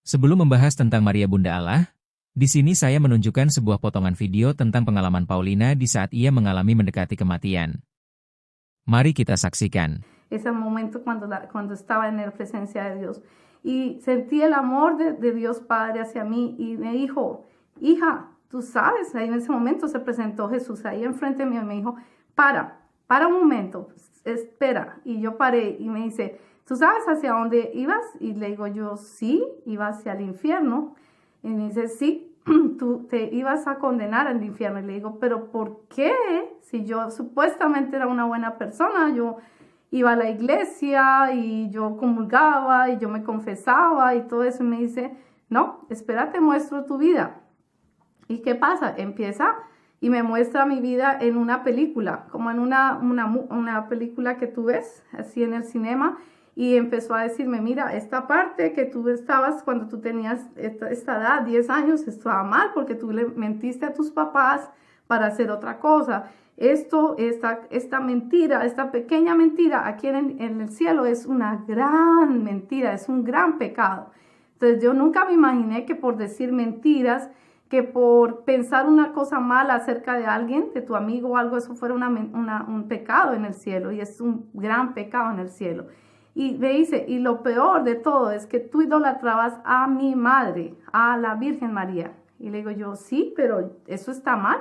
Sebelum membahas tentang Maria Bunda Allah, di sini saya menunjukkan sebuah potongan video tentang pengalaman Paulina di saat ia mengalami mendekati kematian. Mari kita saksikan. Ese momento cuando estaba en la presencia de Dios. Y sentí el amor de Dios Padre hacia mí y me dijo, hija, tú sabes, ahí en ese momento se presentó Jesús ahí enfrente mío y me dijo, para un momento, espera. Y yo paré y me dice, ¿tú sabes hacia dónde ibas? Y le digo yo, sí, iba hacia el infierno. Y me dice, sí, tú te ibas a condenar al infierno. Y le digo, ¿pero por qué? Si yo supuestamente era una buena persona, yo iba a la iglesia y yo comulgaba y yo me confesaba y todo eso. Y me dice, no, espérate, muestro tu vida. ¿Y qué pasa? Empieza y me muestra mi vida en una película, como en una película que tú ves, así en el cinema. Y empezó a decirme, mira, esta parte que tú estabas cuando tú tenías esta edad, 10 años, estaba mal porque tú le mentiste a tus papás para hacer otra cosa. Esta mentira, esta pequeña mentira aquí en el cielo es una gran mentira, es un gran pecado. Entonces yo nunca me imaginé que por decir mentiras, que por pensar una cosa mala acerca de alguien, de tu amigo o algo, eso fuera un pecado en el cielo, y es un gran pecado en el cielo. Y me dice, y lo peor de todo es que tú idolatrabas a mi madre, a la Virgen María. Y le digo yo, sí, pero eso está mal.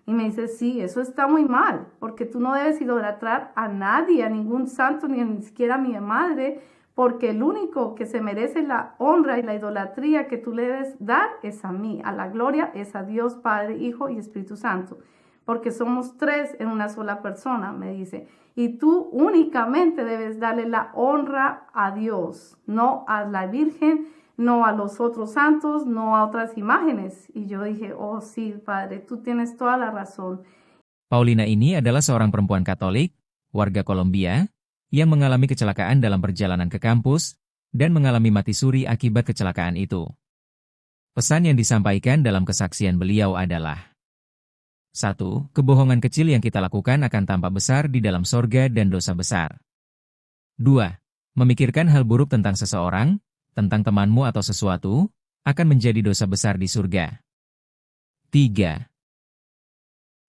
Y me dice, sí, eso está muy mal, porque tú no debes idolatrar a nadie, a ningún santo, ni siquiera a mi madre, porque el único que se merece la honra y la idolatría que tú le debes dar es a mí, a la gloria es a Dios, Padre, Hijo y Espíritu Santo, porque somos tres en una sola persona, me dice. Y tú únicamente debes darle la honra a Dios, no a la Virgen, no a los otros santos, no a otras imágenes. Y yo dije, oh sí, Padre, tú tienes toda la razón. Paulina ini adalah seorang perempuan Katolik, warga Kolombia, yang mengalami kecelakaan dalam perjalanan ke kampus, dan mengalami mati suri akibat kecelakaan itu. Pesan yang disampaikan dalam kesaksian beliau adalah 1. Kebohongan kecil yang kita lakukan akan tampak besar di dalam sorga dan dosa besar. 2. Memikirkan hal buruk tentang seseorang, tentang temanmu atau sesuatu, akan menjadi dosa besar di surga. 3.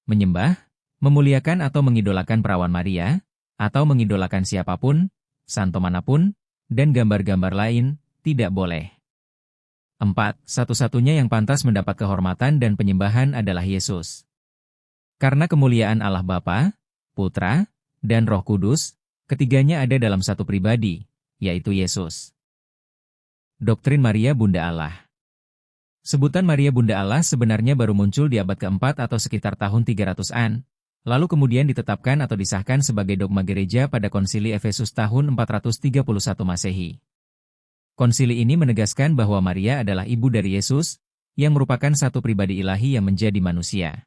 Menyembah, memuliakan atau mengidolakan perawan Maria, atau mengidolakan siapapun, santo manapun, dan gambar-gambar lain, tidak boleh. 4. Satu-satunya yang pantas mendapat kehormatan dan penyembahan adalah Yesus. Karena kemuliaan Allah Bapa, Putra, dan Roh Kudus, ketiganya ada dalam satu pribadi, yaitu Yesus. Doktrin Maria Bunda Allah. Sebutan Maria Bunda Allah sebenarnya baru muncul di abad keempat atau sekitar tahun 300-an, lalu kemudian ditetapkan atau disahkan sebagai dogma gereja pada Konsili Efesus tahun 431 Masehi. Konsili ini menegaskan bahwa Maria adalah ibu dari Yesus, yang merupakan satu pribadi ilahi yang menjadi manusia.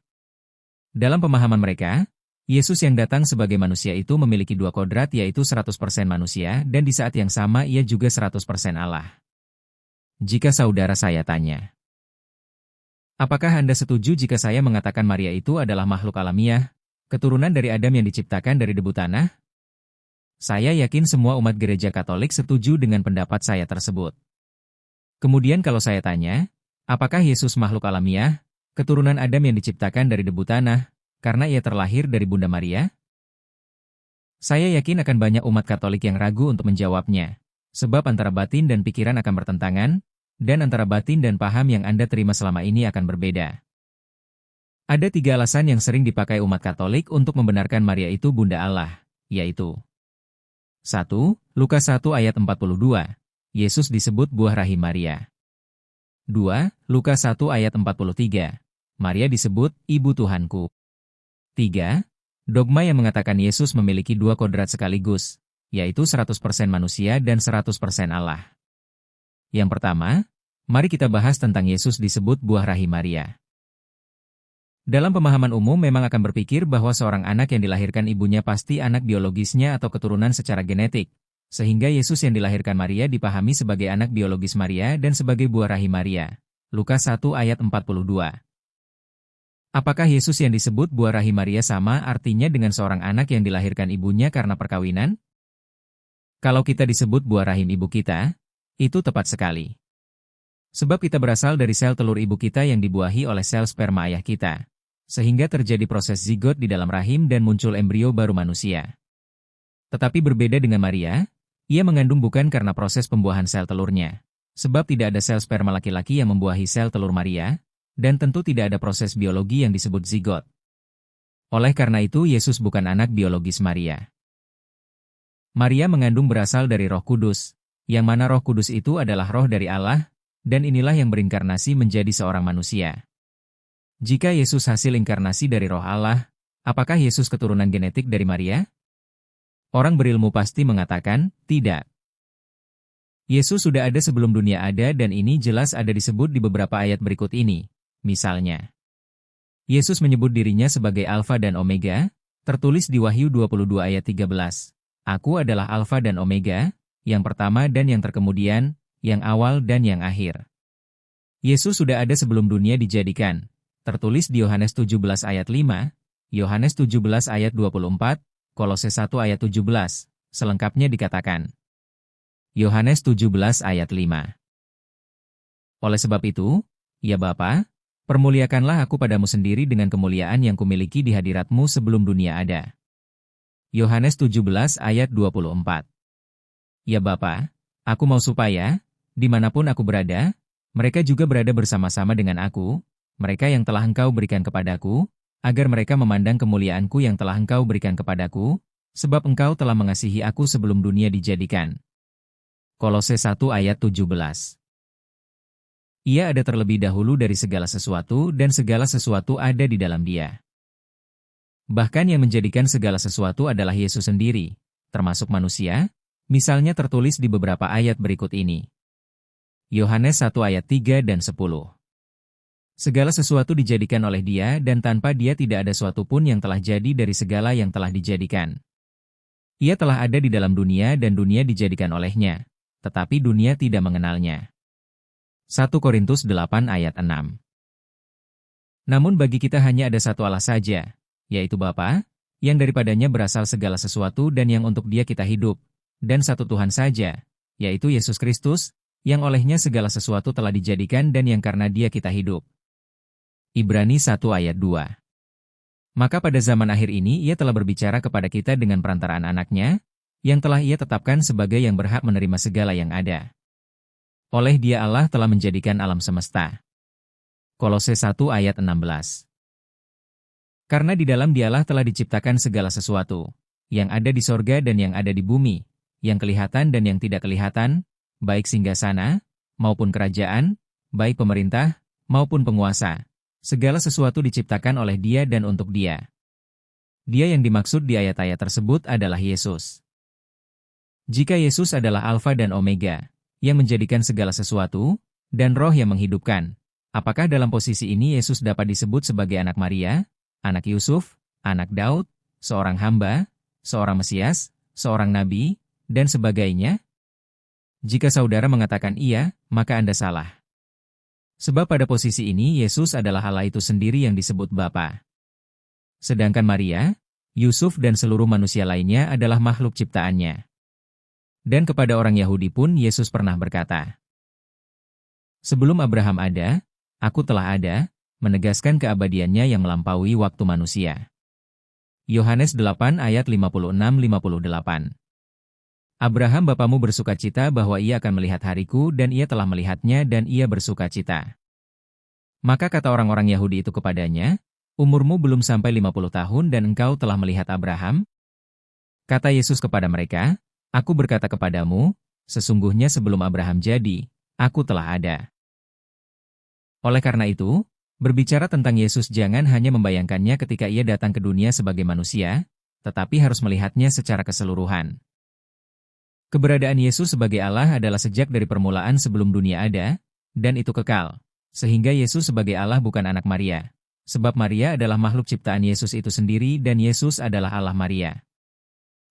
Dalam pemahaman mereka, Yesus yang datang sebagai manusia itu memiliki dua kodrat, yaitu 100% manusia dan di saat yang sama ia juga 100% Allah. Jika saudara saya tanya, apakah Anda setuju jika saya mengatakan Maria itu adalah makhluk alamiah, keturunan dari Adam yang diciptakan dari debu tanah? Saya yakin semua umat gereja Katolik setuju dengan pendapat saya tersebut. Kemudian kalau saya tanya, apakah Yesus makhluk alamiah, keturunan Adam yang diciptakan dari debu tanah, karena ia terlahir dari Bunda Maria? Saya yakin akan banyak umat Katolik yang ragu untuk menjawabnya, sebab antara batin dan pikiran akan bertentangan, dan antara batin dan paham yang Anda terima selama ini akan berbeda. Ada 3 alasan yang sering dipakai umat Katolik untuk membenarkan Maria itu Bunda Allah, yaitu 1. Lukas 1 ayat 42, Yesus disebut buah rahim Maria. 2. Lukas 1 ayat 43, Maria disebut Ibu Tuhanku. 3. Dogma yang mengatakan Yesus memiliki 2 kodrat sekaligus, yaitu 100% manusia dan 100% Allah. Yang pertama, mari kita bahas tentang Yesus disebut buah rahim Maria. Dalam pemahaman umum memang akan berpikir bahwa seorang anak yang dilahirkan ibunya pasti anak biologisnya atau keturunan secara genetik, sehingga Yesus yang dilahirkan Maria dipahami sebagai anak biologis Maria dan sebagai buah rahim Maria. Lukas 1 ayat 42. Apakah Yesus yang disebut buah rahim Maria sama artinya dengan seorang anak yang dilahirkan ibunya karena perkawinan? Kalau kita disebut buah rahim ibu kita, itu tepat sekali. Sebab kita berasal dari sel telur ibu kita yang dibuahi oleh sel sperma ayah kita. Sehingga terjadi proses zigot di dalam rahim dan muncul embrio baru manusia. Tetapi berbeda dengan Maria, ia mengandung bukan karena proses pembuahan sel telurnya. Sebab tidak ada sel sperma laki-laki yang membuahi sel telur Maria, dan tentu tidak ada proses biologi yang disebut zigot. Oleh karena itu Yesus bukan anak biologis Maria. Maria mengandung berasal dari Roh Kudus, yang mana Roh Kudus itu adalah roh dari Allah, dan inilah yang berinkarnasi menjadi seorang manusia. Jika Yesus hasil inkarnasi dari roh Allah, apakah Yesus keturunan genetik dari Maria? Orang berilmu pasti mengatakan, tidak. Yesus sudah ada sebelum dunia ada dan ini jelas ada disebut di beberapa ayat berikut ini. Misalnya, Yesus menyebut dirinya sebagai Alfa dan Omega, tertulis di Wahyu 22 ayat 13. Aku adalah Alfa dan Omega, yang pertama dan yang terkemudian, yang awal dan yang akhir. Yesus sudah ada sebelum dunia dijadikan. Tertulis di Yohanes 17 ayat 5, Yohanes 17 ayat 24, Kolose 1 ayat 17, selengkapnya dikatakan. Yohanes 17 ayat 5. Oleh sebab itu, ya Bapa, permuliakanlah aku padamu sendiri dengan kemuliaan yang kumiliki di hadiratmu sebelum dunia ada. Yohanes 17 ayat 24. Ya Bapa, aku mau supaya, dimanapun aku berada, mereka juga berada bersama-sama dengan aku, mereka yang telah Engkau berikan kepadaku, agar mereka memandang kemuliaanku yang telah Engkau berikan kepadaku, sebab Engkau telah mengasihi aku sebelum dunia dijadikan. Kolose 1 ayat 17. Ia ada terlebih dahulu dari segala sesuatu dan segala sesuatu ada di dalam Dia. Bahkan yang menjadikan segala sesuatu adalah Yesus sendiri, termasuk manusia, misalnya tertulis di beberapa ayat berikut ini. Yohanes 1 ayat 3 dan 10. Segala sesuatu dijadikan oleh Dia dan tanpa Dia tidak ada suatu pun yang telah jadi dari segala yang telah dijadikan. Ia telah ada di dalam dunia dan dunia dijadikan oleh-Nya, tetapi dunia tidak mengenal-Nya. 1 Korintus 8 ayat 6. Namun bagi kita hanya ada satu Allah saja, yaitu Bapa, yang daripadanya berasal segala sesuatu dan yang untuk Dia kita hidup, dan satu Tuhan saja, yaitu Yesus Kristus, yang oleh-Nya segala sesuatu telah dijadikan dan yang karena Dia kita hidup. Ibrani 1 ayat 2. Maka pada zaman akhir ini Ia telah berbicara kepada kita dengan perantaraan Anak-Nya, yang telah Ia tetapkan sebagai yang berhak menerima segala yang ada. Oleh Dia Allah telah menjadikan alam semesta. Kolose 1 ayat 16. Karena di dalam Dialah telah diciptakan segala sesuatu, yang ada di sorga dan yang ada di bumi, yang kelihatan dan yang tidak kelihatan, baik singgasana, maupun kerajaan, baik pemerintah, maupun penguasa. Segala sesuatu diciptakan oleh Dia dan untuk Dia. Dia yang dimaksud di ayat-ayat tersebut adalah Yesus. Jika Yesus adalah Alfa dan Omega, yang menjadikan segala sesuatu, dan Roh yang menghidupkan, apakah dalam posisi ini Yesus dapat disebut sebagai anak Maria, anak Yusuf, anak Daud, seorang hamba, seorang Mesias, seorang nabi, dan sebagainya? Jika saudara mengatakan iya, maka Anda salah. Sebab pada posisi ini Yesus adalah Allah itu sendiri yang disebut Bapa. Sedangkan Maria, Yusuf dan seluruh manusia lainnya adalah makhluk ciptaannya. Dan kepada orang Yahudi pun Yesus pernah berkata, sebelum Abraham ada, aku telah ada, menegaskan keabadiannya yang melampaui waktu manusia. Yohanes 8 ayat 56-58. Abraham bapamu bersukacita bahwa ia akan melihat hariku dan ia telah melihatnya dan ia bersukacita. Maka kata orang-orang Yahudi itu kepadanya, umurmu belum sampai 50 tahun dan engkau telah melihat Abraham? Kata Yesus kepada mereka, aku berkata kepadamu, sesungguhnya sebelum Abraham jadi, aku telah ada. Oleh karena itu, berbicara tentang Yesus jangan hanya membayangkannya ketika ia datang ke dunia sebagai manusia, tetapi harus melihatnya secara keseluruhan. Keberadaan Yesus sebagai Allah adalah sejak dari permulaan sebelum dunia ada, dan itu kekal. Sehingga Yesus sebagai Allah bukan anak Maria. Sebab Maria adalah makhluk ciptaan Yesus itu sendiri dan Yesus adalah Allah Maria.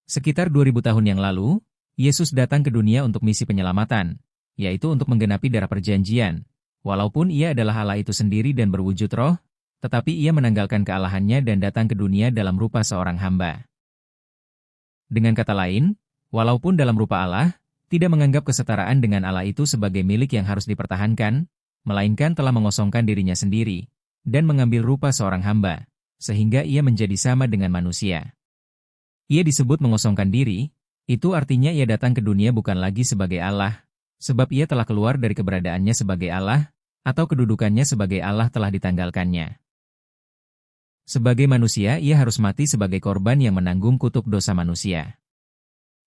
Sekitar 2000 tahun yang lalu, Yesus datang ke dunia untuk misi penyelamatan, yaitu untuk menggenapi darah perjanjian. Walaupun ia adalah Allah itu sendiri dan berwujud roh, tetapi ia menanggalkan kealahannya dan datang ke dunia dalam rupa seorang hamba. Dengan kata lain, walaupun dalam rupa Allah, tidak menganggap kesetaraan dengan Allah itu sebagai milik yang harus dipertahankan, melainkan telah mengosongkan dirinya sendiri, dan mengambil rupa seorang hamba, sehingga ia menjadi sama dengan manusia. Ia disebut mengosongkan diri, itu artinya ia datang ke dunia bukan lagi sebagai Allah, sebab ia telah keluar dari keberadaannya sebagai Allah, atau kedudukannya sebagai Allah telah ditanggalkannya. Sebagai manusia, ia harus mati sebagai korban yang menanggung kutuk dosa manusia.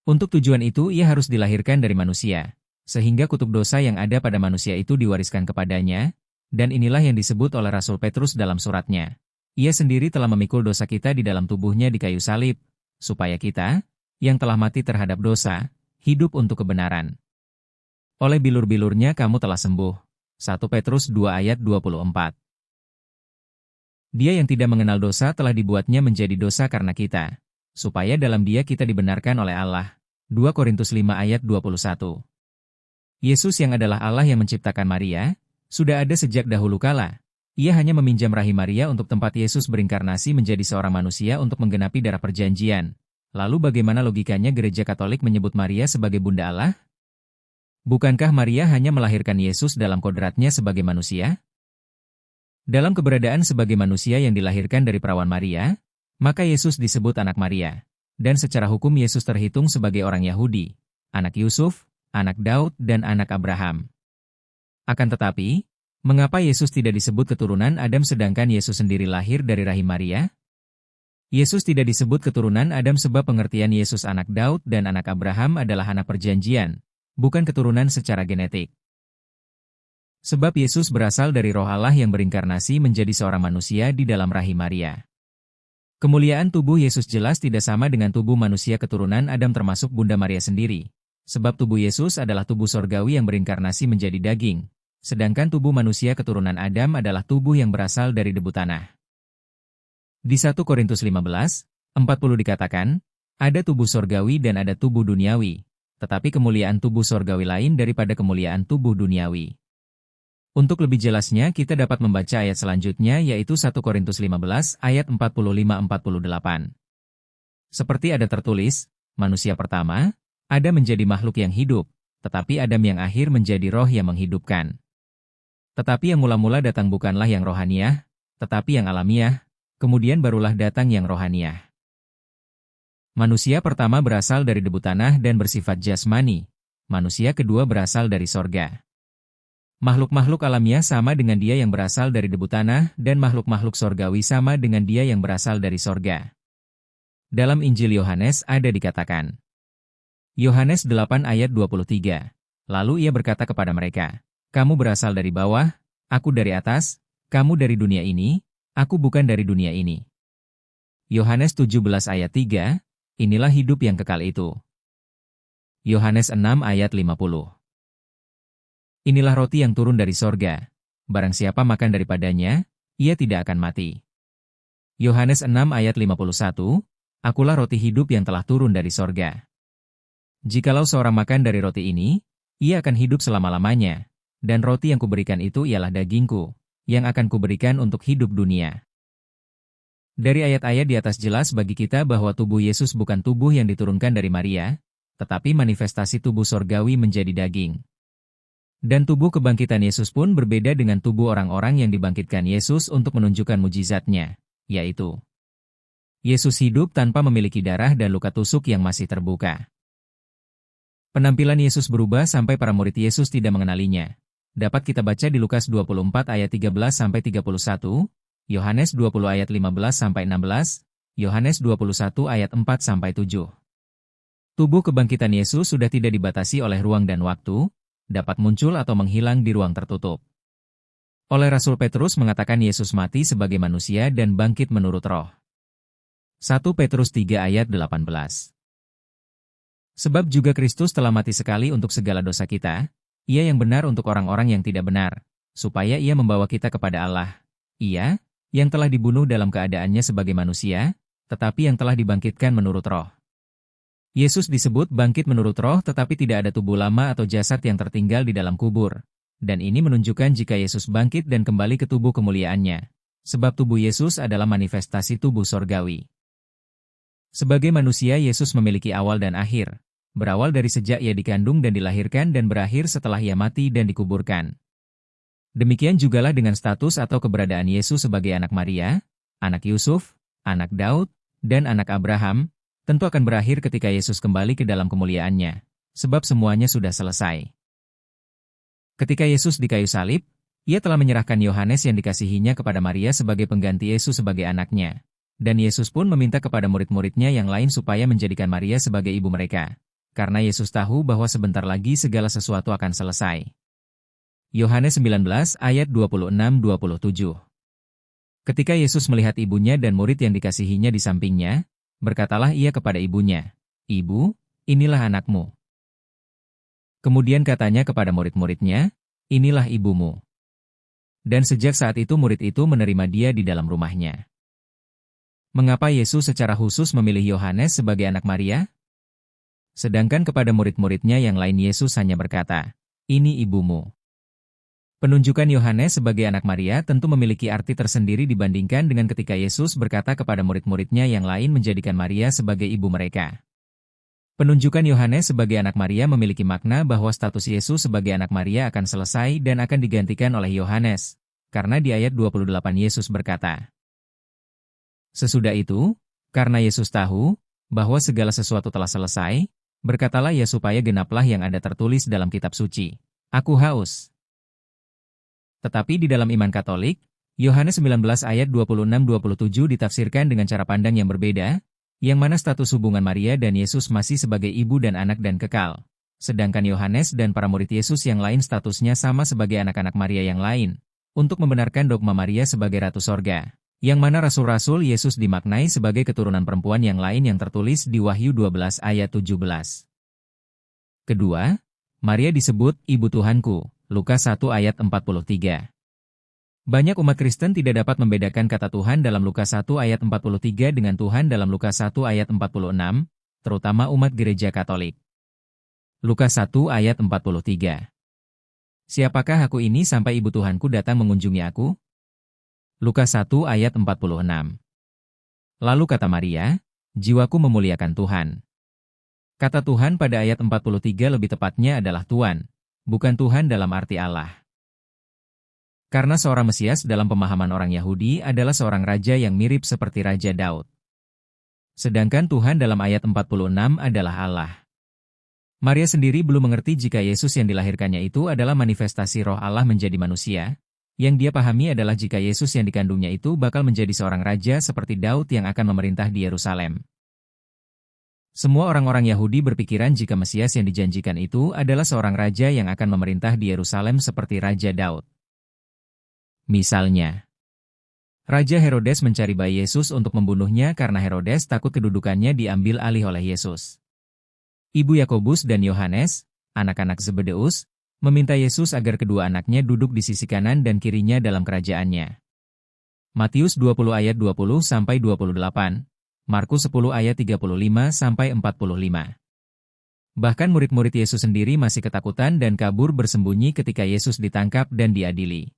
Untuk tujuan itu ia harus dilahirkan dari manusia, sehingga kutuk dosa yang ada pada manusia itu diwariskan kepadanya, dan inilah yang disebut oleh Rasul Petrus dalam suratnya. Ia sendiri telah memikul dosa kita di dalam tubuhnya di kayu salib, supaya kita, yang telah mati terhadap dosa, hidup untuk kebenaran. Oleh bilur-bilurnya kamu telah sembuh. 1 Petrus 2 ayat 24. Dia yang tidak mengenal dosa telah dibuatnya menjadi dosa karena kita, supaya dalam dia kita dibenarkan oleh Allah. 2 Korintus 5 ayat 21. Yesus yang adalah Allah yang menciptakan Maria, sudah ada sejak dahulu kala. Ia hanya meminjam rahim Maria untuk tempat Yesus berinkarnasi menjadi seorang manusia untuk menggenapi darah perjanjian. Lalu bagaimana logikanya Gereja Katolik menyebut Maria sebagai Bunda Allah? Bukankah Maria hanya melahirkan Yesus dalam kodratnya sebagai manusia? Dalam keberadaan sebagai manusia yang dilahirkan dari perawan Maria, maka Yesus disebut anak Maria. Dan secara hukum Yesus terhitung sebagai orang Yahudi, anak Yusuf, anak Daud, dan anak Abraham. Akan tetapi, mengapa Yesus tidak disebut keturunan Adam sedangkan Yesus sendiri lahir dari rahim Maria? Yesus tidak disebut keturunan Adam sebab pengertian Yesus anak Daud dan anak Abraham adalah anak perjanjian, bukan keturunan secara genetik. Sebab Yesus berasal dari Roh Allah yang berinkarnasi menjadi seorang manusia di dalam rahim Maria. Kemuliaan tubuh Yesus jelas tidak sama dengan tubuh manusia keturunan Adam termasuk Bunda Maria sendiri. Sebab tubuh Yesus adalah tubuh sorgawi yang berinkarnasi menjadi daging, sedangkan tubuh manusia keturunan Adam adalah tubuh yang berasal dari debu tanah. Di 1 Korintus 15:40 dikatakan, ada tubuh sorgawi dan ada tubuh duniawi, tetapi kemuliaan tubuh sorgawi lain daripada kemuliaan tubuh duniawi. Untuk lebih jelasnya kita dapat membaca ayat selanjutnya yaitu 1 Korintus 15 ayat 45-48. Seperti ada tertulis, manusia pertama, Adam menjadi makhluk yang hidup, tetapi Adam yang akhir menjadi roh yang menghidupkan. Tetapi yang mula-mula datang bukanlah yang rohaniah, tetapi yang alamiah, kemudian barulah datang yang rohaniah. Manusia pertama berasal dari debu tanah dan bersifat jasmani, manusia kedua berasal dari sorga. Makhluk-makhluk alamiah sama dengan dia yang berasal dari debu tanah dan makhluk-makhluk sorgawi sama dengan dia yang berasal dari sorga. Dalam Injil Yohanes ada dikatakan, Yohanes 8 ayat 23, lalu ia berkata kepada mereka, kamu berasal dari bawah, aku dari atas, kamu dari dunia ini, aku bukan dari dunia ini. Yohanes 17 ayat 3, inilah hidup yang kekal itu. Yohanes 6 ayat 50. Inilah roti yang turun dari sorga. Barang siapa makan daripadanya, ia tidak akan mati. Yohanes 6 ayat 51, akulah roti hidup yang telah turun dari sorga. Jikalau seorang makan dari roti ini, ia akan hidup selama-lamanya, dan roti yang kuberikan itu ialah dagingku, yang akan kuberikan untuk hidup dunia. Dari ayat-ayat di atas jelas bagi kita bahwa tubuh Yesus bukan tubuh yang diturunkan dari Maria, tetapi manifestasi tubuh sorgawi menjadi daging. Dan tubuh kebangkitan Yesus pun berbeda dengan tubuh orang-orang yang dibangkitkan Yesus untuk menunjukkan mujizatnya, yaitu Yesus hidup tanpa memiliki darah dan luka tusuk yang masih terbuka. Penampilan Yesus berubah sampai para murid Yesus tidak mengenalinya. Dapat kita baca di Lukas 24 ayat 13-31, Yohanes 20 ayat 15-16, Yohanes 21 ayat 4-7. Tubuh kebangkitan Yesus sudah tidak dibatasi oleh ruang dan waktu, dapat muncul atau menghilang di ruang tertutup. Oleh Rasul Petrus mengatakan Yesus mati sebagai manusia dan bangkit menurut roh. 1 Petrus 3 ayat 18. Sebab juga Kristus telah mati sekali untuk segala dosa kita, ia yang benar untuk orang-orang yang tidak benar, supaya ia membawa kita kepada Allah. Ia, yang telah dibunuh dalam keadaannya sebagai manusia, tetapi yang telah dibangkitkan menurut roh. Yesus disebut bangkit menurut roh tetapi tidak ada tubuh lama atau jasad yang tertinggal di dalam kubur. Dan ini menunjukkan jika Yesus bangkit dan kembali ke tubuh kemuliaannya. Sebab tubuh Yesus adalah manifestasi tubuh sorgawi. Sebagai manusia Yesus memiliki awal dan akhir. Berawal dari sejak ia dikandung dan dilahirkan dan berakhir setelah ia mati dan dikuburkan. Demikian jugalah dengan status atau keberadaan Yesus sebagai anak Maria, anak Yusuf, anak Daud, dan anak Abraham, tentu akan berakhir ketika Yesus kembali ke dalam kemuliaannya, sebab semuanya sudah selesai. Ketika Yesus di kayu salib, Ia telah menyerahkan Yohanes yang dikasihinya kepada Maria sebagai pengganti Yesus sebagai anaknya. Dan Yesus pun meminta kepada murid-muridnya yang lain supaya menjadikan Maria sebagai ibu mereka. Karena Yesus tahu bahwa sebentar lagi segala sesuatu akan selesai. Yohanes 19 ayat 26-27. Ketika Yesus melihat ibunya dan murid yang dikasihinya di sampingnya, berkatalah Ia kepada ibunya, "Ibu, inilah anakmu." Kemudian katanya kepada murid-muridnya, "Inilah ibumu." Dan sejak saat itu murid itu menerima dia di dalam rumahnya. Mengapa Yesus secara khusus memilih Yohanes sebagai anak Maria? Sedangkan kepada murid-muridnya yang lain Yesus hanya berkata, "Ini ibumu." Penunjukan Yohanes sebagai anak Maria tentu memiliki arti tersendiri dibandingkan dengan ketika Yesus berkata kepada murid-muridnya yang lain menjadikan Maria sebagai ibu mereka. Penunjukan Yohanes sebagai anak Maria memiliki makna bahwa status Yesus sebagai anak Maria akan selesai dan akan digantikan oleh Yohanes, karena di ayat 28 Yesus berkata, "Sesudah itu, karena Yesus tahu bahwa segala sesuatu telah selesai, berkatalah Ia supaya genaplah yang ada tertulis dalam kitab suci, 'Aku haus.'" Tetapi di dalam iman Katolik, Yohanes 19 ayat 26-27 ditafsirkan dengan cara pandang yang berbeda, yang mana status hubungan Maria dan Yesus masih sebagai ibu dan anak dan kekal. Sedangkan Yohanes dan para murid Yesus yang lain statusnya sama sebagai anak-anak Maria yang lain, untuk membenarkan dogma Maria sebagai Ratu Sorga, yang mana rasul-rasul Yesus dimaknai sebagai keturunan perempuan yang lain yang tertulis di Wahyu 12 ayat 17. Kedua, Maria disebut Ibu Tuhanku, Lukas 1 ayat 43. Banyak umat Kristen tidak dapat membedakan kata Tuhan dalam Lukas 1 ayat 43 dengan Tuhan dalam Lukas 1 ayat 46, terutama umat gereja Katolik. Lukas 1 ayat 43. Siapakah aku ini sampai Ibu Tuhanku datang mengunjungi aku? Lukas 1 ayat 46. Lalu kata Maria, "Jiwaku memuliakan Tuhan." Kata Tuhan pada ayat 43 lebih tepatnya adalah Tuhan, bukan Tuhan dalam arti Allah. Karena seorang Mesias dalam pemahaman orang Yahudi adalah seorang raja yang mirip seperti Raja Daud. Sedangkan Tuhan dalam ayat 46 adalah Allah. Maria sendiri belum mengerti jika Yesus yang dilahirkannya itu adalah manifestasi roh Allah menjadi manusia. Yang dia pahami adalah jika Yesus yang dikandungnya itu bakal menjadi seorang raja seperti Daud yang akan memerintah di Yerusalem. Semua orang-orang Yahudi berpikiran jika Mesias yang dijanjikan itu adalah seorang raja yang akan memerintah di Yerusalem seperti Raja Daud. Misalnya, Raja Herodes mencari bayi Yesus untuk membunuhnya karena Herodes takut kedudukannya diambil alih oleh Yesus. Ibu Yakobus dan Yohanes, anak-anak Zebedeus, meminta Yesus agar kedua anaknya duduk di sisi kanan dan kirinya dalam kerajaannya. Matius 20 ayat 20-28, Markus 10 ayat 35-45. Bahkan murid-murid Yesus sendiri masih ketakutan dan kabur bersembunyi ketika Yesus ditangkap dan diadili.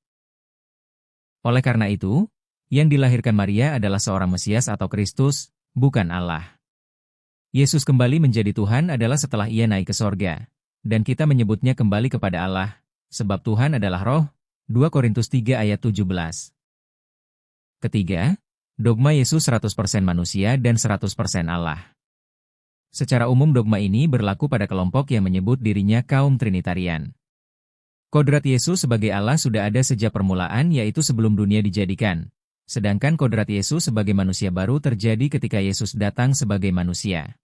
Oleh karena itu, yang dilahirkan Maria adalah seorang Mesias atau Kristus, bukan Allah. Yesus kembali menjadi Tuhan adalah setelah Ia naik ke sorga, dan kita menyebutnya kembali kepada Allah, sebab Tuhan adalah Roh, 2 Korintus 3 ayat 17. Ketiga, dogma Yesus 100% manusia dan 100% Allah. Secara umum dogma ini berlaku pada kelompok yang menyebut dirinya kaum Trinitarian. Kodrat Yesus sebagai Allah sudah ada sejak permulaan yaitu sebelum dunia dijadikan. Sedangkan kodrat Yesus sebagai manusia baru terjadi ketika Yesus datang sebagai manusia.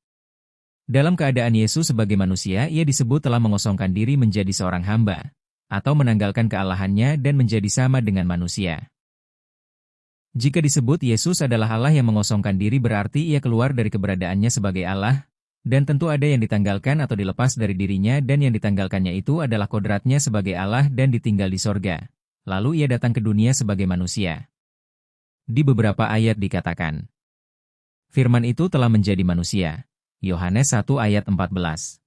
Dalam keadaan Yesus sebagai manusia, Ia disebut telah mengosongkan diri menjadi seorang hamba, atau menanggalkan kealahannya dan menjadi sama dengan manusia. Jika disebut Yesus adalah Allah yang mengosongkan diri berarti Ia keluar dari keberadaannya sebagai Allah, dan tentu ada yang ditanggalkan atau dilepas dari dirinya dan yang ditanggalkannya itu adalah kodratnya sebagai Allah dan ditinggal di sorga. Lalu Ia datang ke dunia sebagai manusia. Di beberapa ayat dikatakan, firman itu telah menjadi manusia. Yohanes 1 ayat 14.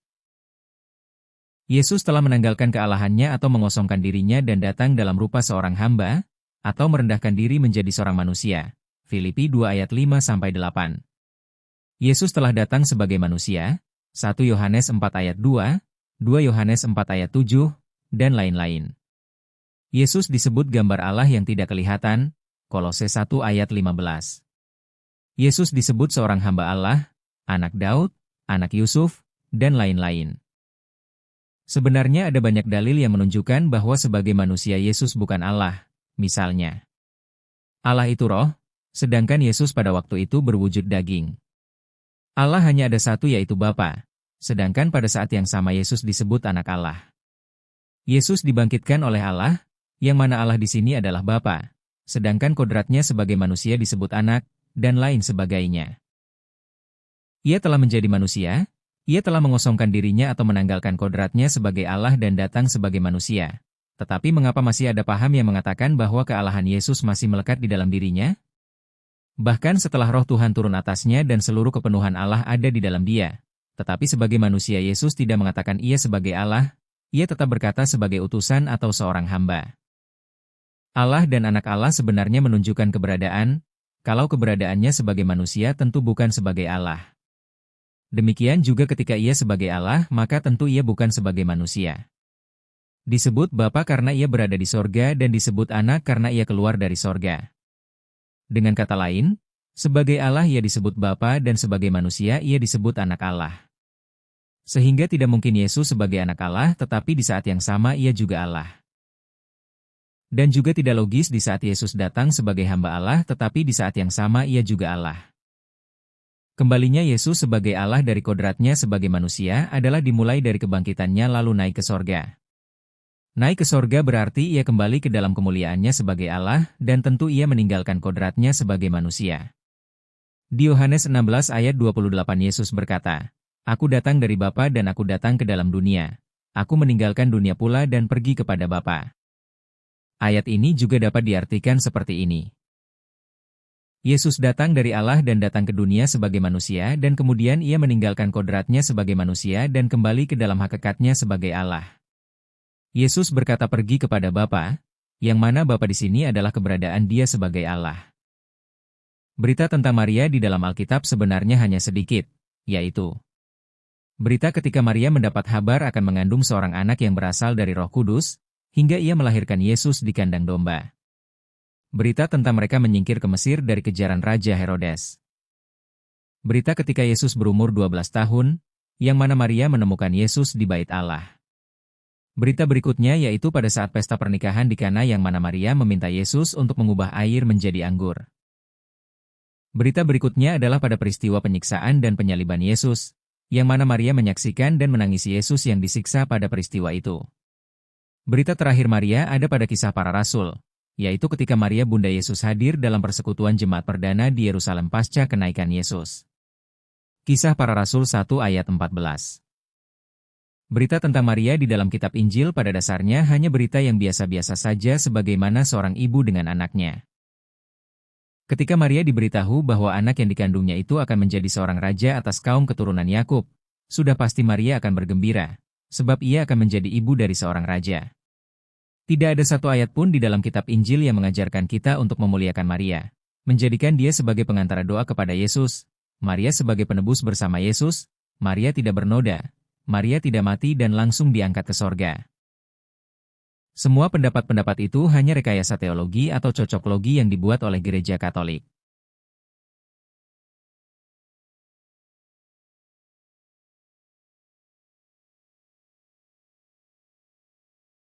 Yesus telah menanggalkan kealahannya atau mengosongkan dirinya dan datang dalam rupa seorang hamba, atau merendahkan diri menjadi seorang manusia. Filipi 2 ayat 5-8. Yesus telah datang sebagai manusia, 1 Yohanes 4 ayat 2, 2 Yohanes 4 ayat 7, dan lain-lain. Yesus disebut gambar Allah yang tidak kelihatan, Kolose 1 ayat 15. Yesus disebut seorang hamba Allah, anak Daud, anak Yusuf, dan lain-lain. Sebenarnya ada banyak dalil yang menunjukkan bahwa sebagai manusia Yesus bukan Allah, misalnya. Allah itu roh, sedangkan Yesus pada waktu itu berwujud daging. Allah hanya ada satu yaitu Bapa, sedangkan pada saat yang sama Yesus disebut anak Allah. Yesus dibangkitkan oleh Allah, yang mana Allah di sini adalah Bapa, sedangkan kodratnya sebagai manusia disebut anak, dan lain sebagainya. Ia telah menjadi manusia, ia telah mengosongkan dirinya atau menanggalkan kodratnya sebagai Allah dan datang sebagai manusia. Tetapi mengapa masih ada paham yang mengatakan bahwa kealahan Yesus masih melekat di dalam dirinya? Bahkan setelah roh Tuhan turun atasnya dan seluruh kepenuhan Allah ada di dalam dia. Tetapi sebagai manusia Yesus tidak mengatakan ia sebagai Allah, ia tetap berkata sebagai utusan atau seorang hamba. Allah dan anak Allah sebenarnya menunjukkan keberadaan, kalau keberadaannya sebagai manusia tentu bukan sebagai Allah. Demikian juga ketika ia sebagai Allah, maka tentu ia bukan sebagai manusia. Disebut Bapa karena ia berada di sorga dan disebut anak karena ia keluar dari sorga. Dengan kata lain, sebagai Allah ia disebut Bapa dan sebagai manusia ia disebut anak Allah. Sehingga tidak mungkin Yesus sebagai anak Allah tetapi di saat yang sama ia juga Allah. Dan juga tidak logis di saat Yesus datang sebagai hamba Allah tetapi di saat yang sama ia juga Allah. Kembalinya Yesus sebagai Allah dari kodratnya sebagai manusia adalah dimulai dari kebangkitannya lalu naik ke sorga. Naik ke sorga berarti ia kembali ke dalam kemuliaannya sebagai Allah dan tentu ia meninggalkan kodratnya sebagai manusia. Di Yohanes 16 ayat 28 Yesus berkata, "Aku datang dari Bapa dan aku datang ke dalam dunia. Aku meninggalkan dunia pula dan pergi kepada Bapa." Ayat ini juga dapat diartikan seperti ini. Yesus datang dari Allah dan datang ke dunia sebagai manusia dan kemudian ia meninggalkan kodratnya sebagai manusia dan kembali ke dalam hakikatnya sebagai Allah. Yesus berkata pergi kepada Bapa, yang mana Bapa di sini adalah keberadaan dia sebagai Allah. Berita tentang Maria di dalam Alkitab sebenarnya hanya sedikit, yaitu berita ketika Maria mendapat kabar akan mengandung seorang anak yang berasal dari Roh Kudus, hingga ia melahirkan Yesus di kandang domba. Berita tentang mereka menyingkir ke Mesir dari kejaran Raja Herodes. Berita ketika Yesus berumur 12 tahun, yang mana Maria menemukan Yesus di bait Allah. Berita berikutnya yaitu pada saat pesta pernikahan di Kana yang mana Maria meminta Yesus untuk mengubah air menjadi anggur. Berita berikutnya adalah pada peristiwa penyiksaan dan penyaliban Yesus, yang mana Maria menyaksikan dan menangisi Yesus yang disiksa pada peristiwa itu. Berita terakhir Maria ada pada Kisah Para Rasul, yaitu ketika Maria Bunda Yesus hadir dalam persekutuan jemaat perdana di Yerusalem pasca kenaikan Yesus. Kisah Para Rasul 1 ayat 14. Berita tentang Maria di dalam kitab Injil pada dasarnya hanya berita yang biasa-biasa saja sebagaimana seorang ibu dengan anaknya. Ketika Maria diberitahu bahwa anak yang dikandungnya itu akan menjadi seorang raja atas kaum keturunan Yakub, sudah pasti Maria akan bergembira, sebab ia akan menjadi ibu dari seorang raja. Tidak ada satu ayat pun di dalam kitab Injil yang mengajarkan kita untuk memuliakan Maria, menjadikan dia sebagai pengantara doa kepada Yesus, Maria sebagai penebus bersama Yesus, Maria tidak bernoda, Maria tidak mati dan langsung diangkat ke sorga. Semua pendapat-pendapat itu hanya rekayasa teologi atau cocok logi yang dibuat oleh Gereja Katolik.